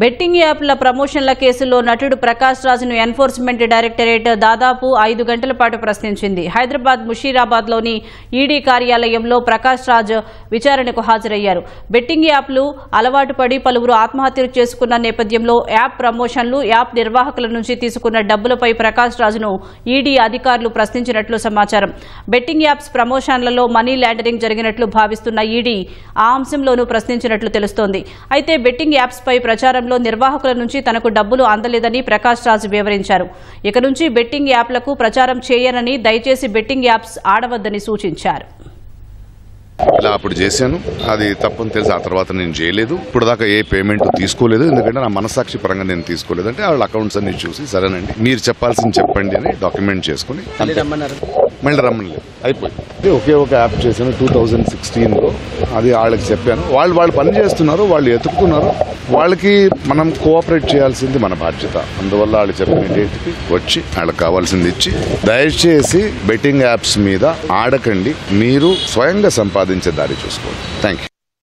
Betting యాప్ల ప్రమోషన్ల కేసులో నటుడు ప్రకాష్ రాజ్ను ఎన్ఫోర్స్మెంట్ డైరెక్టరేట్ దాదాపు 5 గంటల పాటు ప్రశ్నించింది. హైదరాబాద్ ముషీరాబాద్లోని ఈడీ కార్యాలయంలో ప్రకాష్ రాజ్ విచారణకు హాజరయ్యారు. బెట్టింగ్ యాప్లు అలవాటు పడి పలువురు ఆత్మహత్యలు చేసుకున్న నేపథ్యంలో యాప్ ప్రమోషన్లు, యాప్ నిర్వాహకుల నుంచి తీసుకున్న డబ్బులపై ప్రకాష్ రాజ్ను ఈడీ అధికారులు ప్రశ్నించినట్లు సమాచారం. బెట్టింగ్ యాప్స్ ప్రమోషన్లలో మనీ లాండరింగ్ జరిగినట్లు భావిస్తున్న ఈడీ ఆ అంశంలోనూ ప్రశ్నించినట్లు తెలుస్తోంది. అయితే బెట్టింగ్ యాప్స్ పై ప్రచారం నిర్వాహకుల నుంచి తనకు డబ్బులు అందలేదని ప్రకాష్ రాజ్ వివరించారు. ఇక నుంచి బెట్టింగ్ యాప్లకు ప్రచారం చేయనని, దయచేసి బెట్టింగ్ యాప్స్ ఆడవద్దని సూచించారు. ఇలా అప్పుడు చేశాను, అది తప్పని తెలిసి ఆ తర్వాత నేను చేయలేదు. ఇప్పుడు దాకా ఏ పేమెంట్ తీసుకోలేదు, ఎందుకంటే నా మనసాక్షి పరంగా నేను తీసుకోలేదు. అంటే వాళ్ళ అకౌంట్స్ అన్ని చూసి సరేనండి మీరు చెప్పాల్సింది చెప్పండి అని డాక్యుమెంట్ చేసుకుని మళ్ళీ రమ్మలేదు, అయిపోయింది. ఒకే ఒక యాప్ చేశాను 2016లో, అది వాళ్ళకి చెప్పాను. వాళ్ళు పని చేస్తున్నారు, వాళ్ళు ఎతుకుతున్నారు, వాళ్ళకి మనం కోఆపరేట్ చేయాల్సింది మన బాధ్యత. అందువల్ల వాళ్ళు చెప్పిన డేట్కి వచ్చి వాళ్ళకి కావాల్సింది ఇచ్చి, దయచేసి బెట్టింగ్ యాప్స్ మీద ఆడకండి, మీరు స్వయంగా సంపాదించే దారి చూసుకోండి. Thank you.